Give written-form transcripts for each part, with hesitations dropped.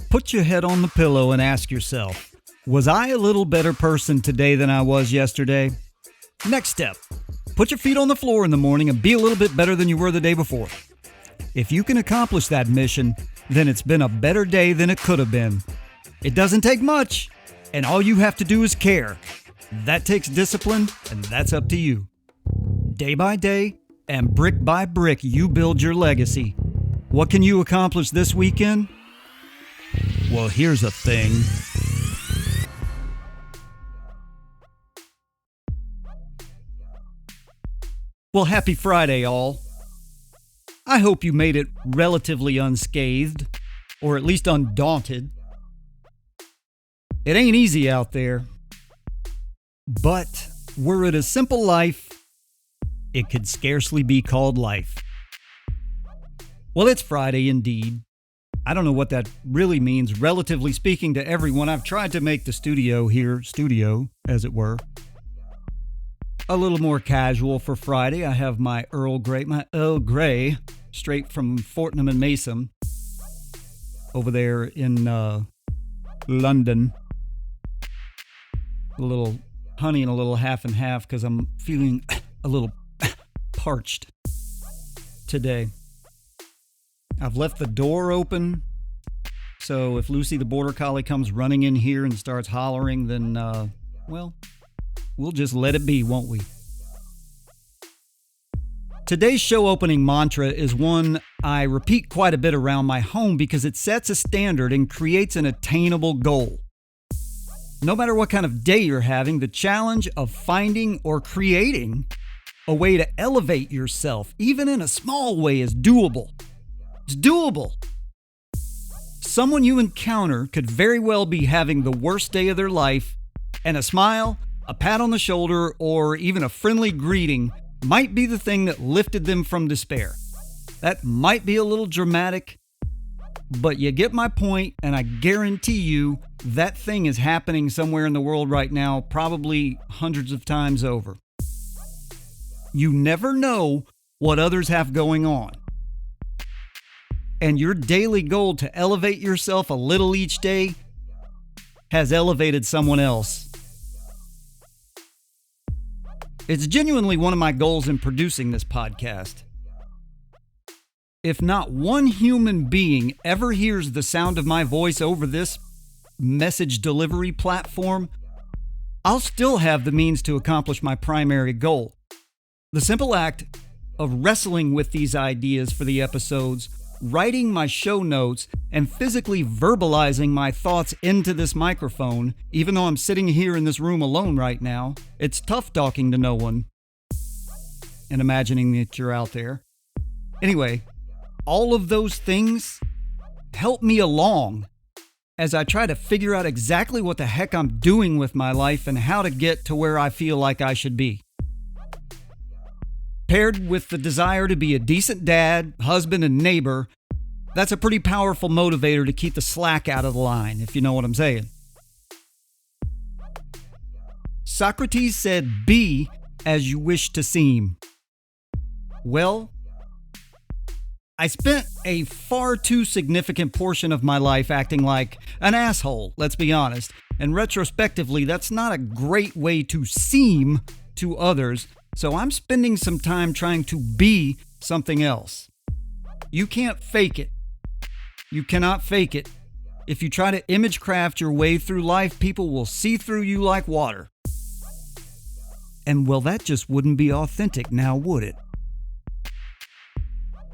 Put your head on the pillow and ask yourself, was I a little better person today than I was yesterday? Next step, put your feet on the floor in the morning and be a little bit better than you were the day before. If you can accomplish that mission, then it's been a better day than it could have been. It doesn't take much, and all you have to do is care. That takes discipline, and that's up to you. Day by day, and brick by brick, you build your legacy. What can you accomplish this weekend? Well, here's a thing. Well, happy Friday, all. I hope you made it relatively unscathed, or at least undaunted. It ain't easy out there. But were it a simple life, it could scarcely be called life. Well, it's Friday indeed. I don't know what that really means, relatively speaking to everyone. I've tried to make the studio, as it were, a little more casual for Friday. I have my Earl Grey, straight from Fortnum and Mason, over there in London. A little honey and a little half and half because I'm feeling a little parched today. I've left the door open, so if Lucy the Border Collie comes running in here and starts hollering, then, we'll just let it be, won't we? Today's show opening mantra is one I repeat quite a bit around my home because it sets a standard and creates an attainable goal. No matter what kind of day you're having, the challenge of finding or creating a way to elevate yourself, even in a small way, is doable. It's doable. Someone you encounter could very well be having the worst day of their life, and a smile, a pat on the shoulder, or even a friendly greeting might be the thing that lifted them from despair. That might be a little dramatic, but you get my point, and I guarantee you that thing is happening somewhere in the world right now, probably hundreds of times over. You never know what others have going on. And your daily goal to elevate yourself a little each day has elevated someone else. It's genuinely one of my goals in producing this podcast. If not one human being ever hears the sound of my voice over this message delivery platform, I'll still have the means to accomplish my primary goal. The simple act of wrestling with these ideas for the episodes, writing my show notes, and physically verbalizing my thoughts into this microphone, even though I'm sitting here in this room alone right now. It's tough talking to no one and imagining that you're out there. Anyway, all of those things help me along as I try to figure out exactly what the heck I'm doing with my life and how to get to where I feel like I should be. Paired with the desire to be a decent dad, husband, and neighbor, that's a pretty powerful motivator to keep the slack out of the line, if you know what I'm saying. Socrates said, "Be as you wish to seem." Well, I spent a far too significant portion of my life acting like an asshole, let's be honest. And retrospectively, that's not a great way to seem to others. So I'm spending some time trying to be something else. You can't fake it. You cannot fake it. If you try to image craft your way through life, people will see through you like water. And well, that just wouldn't be authentic now, would it?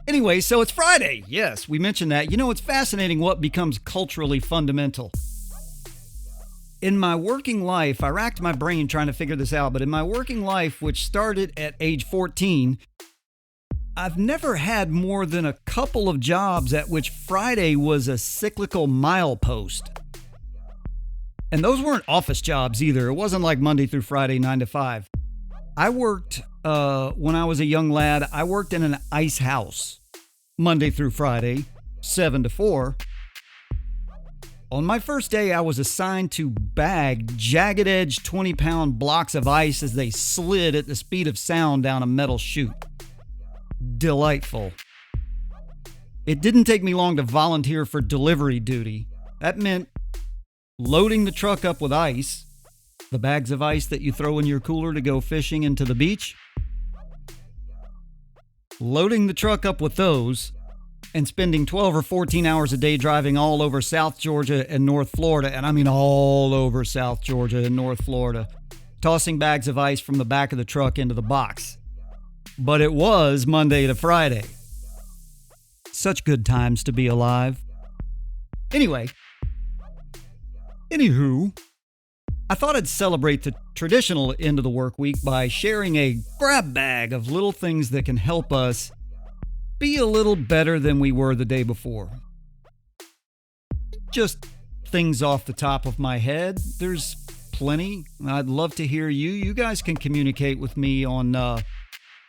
Anyway, so it's Friday. Yes, we mentioned that. You know, it's fascinating what becomes culturally fundamental. In my working life, I racked my brain trying to figure this out, but in my working life, which started at age 14, I've never had more than a couple of jobs at which Friday was a cyclical milepost. And those weren't office jobs either. It wasn't like Monday through Friday, 9 to 5. I worked, when I was a young lad, I worked in an ice house, Monday through Friday, 7 to 4. On my first day, I was assigned to bag jagged-edge 20-pound blocks of ice as they slid at the speed of sound down a metal chute. Delightful. It didn't take me long to volunteer for delivery duty. That meant loading the truck up with ice, the bags of ice that you throw in your cooler to go fishing into the beach, loading the truck up with those, and spending 12 or 14 hours a day driving all over South Georgia and North Florida, and I mean all over South Georgia and North Florida, tossing bags of ice from the back of the truck into the box. But it was Monday to Friday. Such good times to be alive. Anywho, I thought I'd celebrate the traditional end of the work week by sharing a grab bag of little things that can help us be a little better than we were the day before. Just things off the top of my head. There's plenty. I'd love to hear you. You guys can communicate with me on the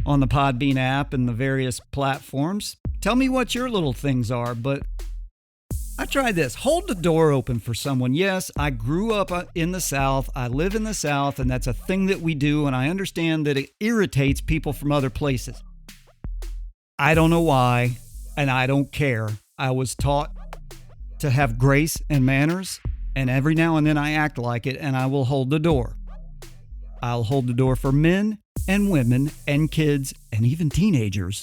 Podbean app and the various platforms. Tell me what your little things are, but I try this. Hold the door open for someone. Yes, I grew up in the South. I live in the South, and that's a thing that we do, and I understand that it irritates people from other places. I don't know why, and I don't care. I was taught to have grace and manners, and every now and then I act like it, and I will hold the door. I'll hold the door for men and women and kids and even teenagers.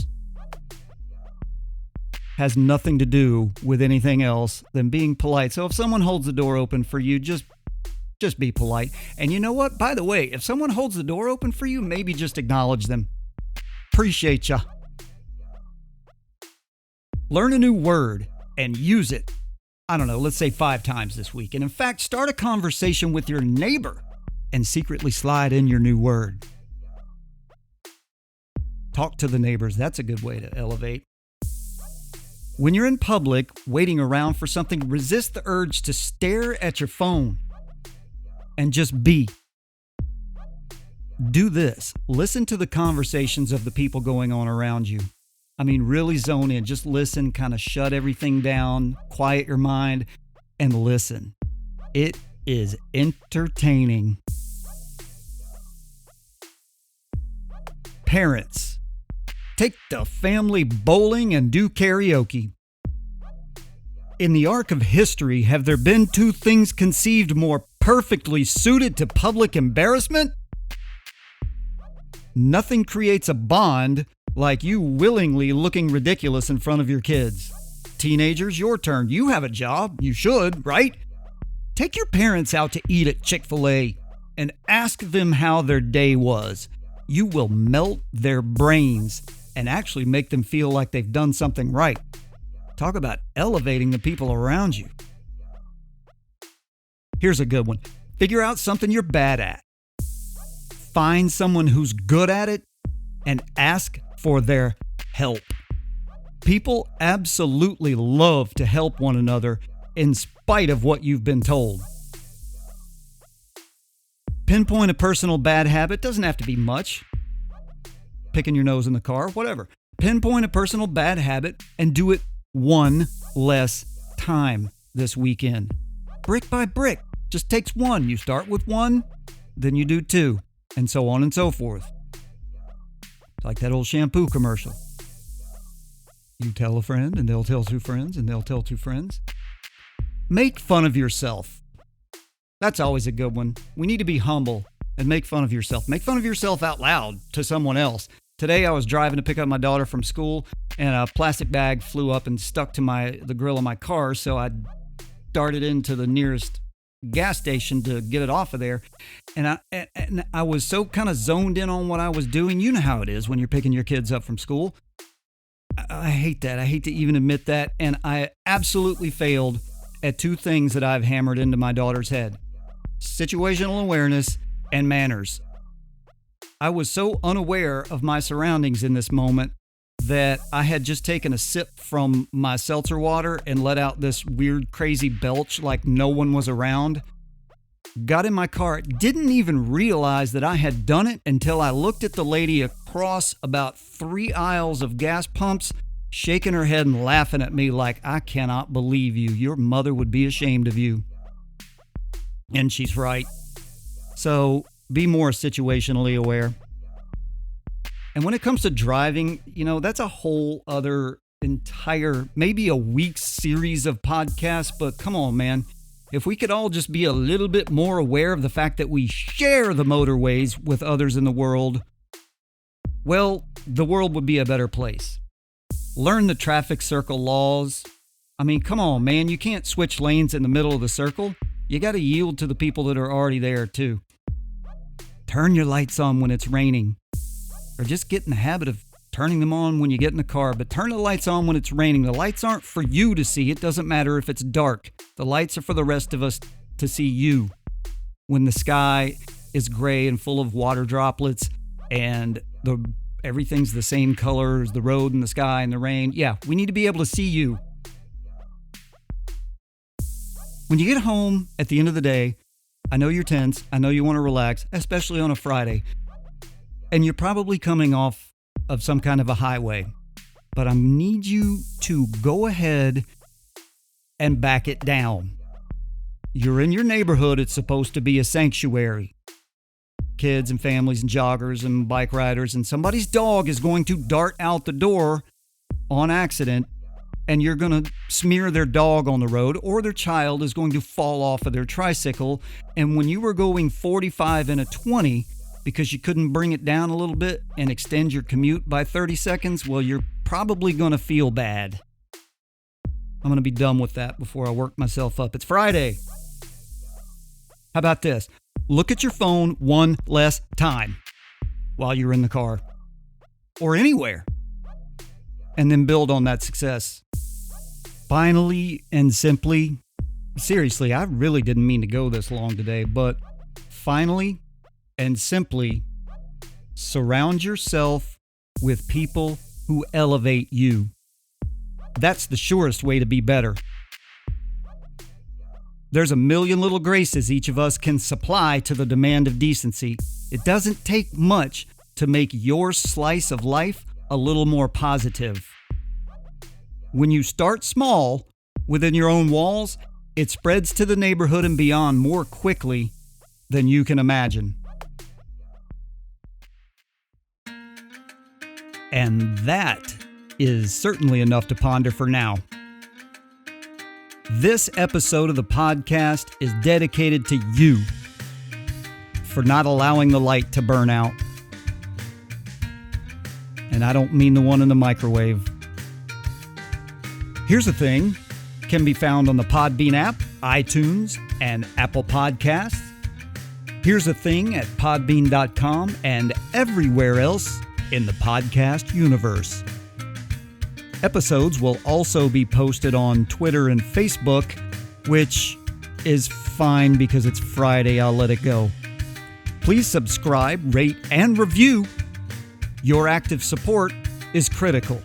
Has nothing to do with anything else than being polite. So if someone holds the door open for you, just be polite. And you know what? By the way, if someone holds the door open for you, maybe just acknowledge them. Appreciate ya. Learn a new word and use it. I don't know, let's say 5 times this week. And in fact, start a conversation with your neighbor and secretly slide in your new word. Talk to the neighbors. That's a good way to elevate. When you're in public, waiting around for something, resist the urge to stare at your phone and just be. Do this. Listen to the conversations of the people going on around you. I mean, really zone in. Just listen, kind of shut everything down, quiet your mind, and listen. It is entertaining. Parents, take the family bowling and do karaoke. In the arc of history, have there been 2 things conceived more perfectly suited to public embarrassment? Nothing creates a bond like you willingly looking ridiculous in front of your kids. Teenagers, your turn. You have a job. You should, right? Take your parents out to eat at Chick-fil-A and ask them how their day was. You will melt their brains and actually make them feel like they've done something right. Talk about elevating the people around you. Here's a good one. Figure out something you're bad at. Find someone who's good at it and ask for their help. People absolutely love to help one another in spite of what you've been told. Pinpoint a personal bad habit. Doesn't have to be much. Picking your nose in the car, whatever. Pinpoint a personal bad habit and do it one less time this weekend. Brick by brick. Just takes one. You start with 1, then you do 2, and so on and so forth. Like that old shampoo commercial. You tell a friend, and they'll tell 2 friends, and they'll tell 2 friends. Make fun of yourself. That's always a good one. We need to be humble and make fun of yourself. Make fun of yourself out loud to someone else. Today I was driving to pick up my daughter from school, and a plastic bag flew up and stuck to the grill of my car, so I darted into the nearest gas station to get it off of there. And I was so kind of zoned in on what I was doing. You know how it is when you're picking your kids up from school. I hate that. I hate to even admit that. And I absolutely failed at 2 things that I've hammered into my daughter's head. Situational awareness and manners. I was so unaware of my surroundings in this moment that I had just taken a sip from my seltzer water and let out this weird, crazy belch like no one was around. Got in my car, didn't even realize that I had done it until I looked at the lady across about 3 aisles of gas pumps, shaking her head and laughing at me like, I cannot believe you. Your mother would be ashamed of you. And she's right. So be more situationally aware. And when it comes to driving, that's a whole other entire, maybe a week's series of podcasts, but come on, man. If we could all just be a little bit more aware of the fact that we share the motorways with others in the world, well, the world would be a better place. Learn the traffic circle laws. I mean, come on, man. You can't switch lanes in the middle of the circle. You got to yield to the people that are already there, too. Turn your lights on when it's raining. Or just get in the habit of turning them on when you get in the car, but turn the lights on when it's raining. The lights aren't for you to see. It doesn't matter if it's dark. The lights are for the rest of us to see you. When the sky is gray and full of water droplets and everything's the same color as the road and the sky and the rain. Yeah, we need to be able to see you. When you get home at the end of the day, I know you're tense. I know you want to relax, especially on a Friday. And you're probably coming off of some kind of a highway, but I need you to go ahead and back it down. You're in your neighborhood. It's supposed to be a sanctuary. Kids and families and joggers and bike riders, and somebody's dog is going to dart out the door on accident, and you're going to smear their dog on the road, or their child is going to fall off of their tricycle. And when you were going 45 and a 20, because you couldn't bring it down a little bit and extend your commute by 30 seconds, well, you're probably going to feel bad. I'm going to be done with that before I work myself up. It's Friday. How about this? Look at your phone one less time while you're in the car or anywhere, and then build on that success. Finally and simply, seriously, I really didn't mean to go this long today, but finally and simply, surround yourself with people who elevate you. That's the surest way to be better. There's a million little graces each of us can supply to the demand of decency. It doesn't take much to make your slice of life a little more positive. When you start small within your own walls, it spreads to the neighborhood and beyond more quickly than you can imagine. And that is certainly enough to ponder for now. This episode of the podcast is dedicated to you for not allowing the light to burn out. And I don't mean the one in the microwave. Here's the Thing can be found on the Podbean app, iTunes, and Apple Podcasts. Here's the Thing at podbean.com and everywhere else in the podcast universe. Episodes will also be posted on Twitter and Facebook, which is fine because it's Friday. I'll let it go. Please subscribe, rate, and review. Your active support is critical.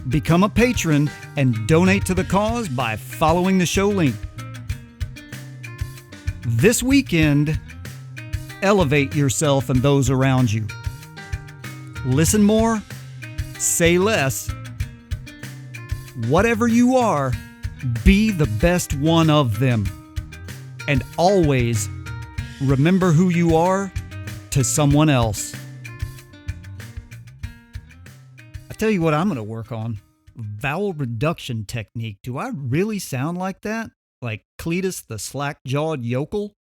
Become a patron and donate to the cause by following the show link. This weekend, elevate yourself and those around you. Listen more, say less. Whatever you are, be the best one of them. And always remember who you are to someone else. I tell you what I'm going to work on. Vowel reduction technique. Do I really sound like that? Like Cletus the slack-jawed yokel?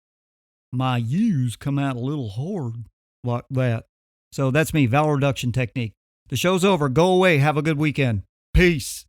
My U's come out a little hard like that. So that's me, vowel reduction technique. The show's over. Go away. Have a good weekend. Peace.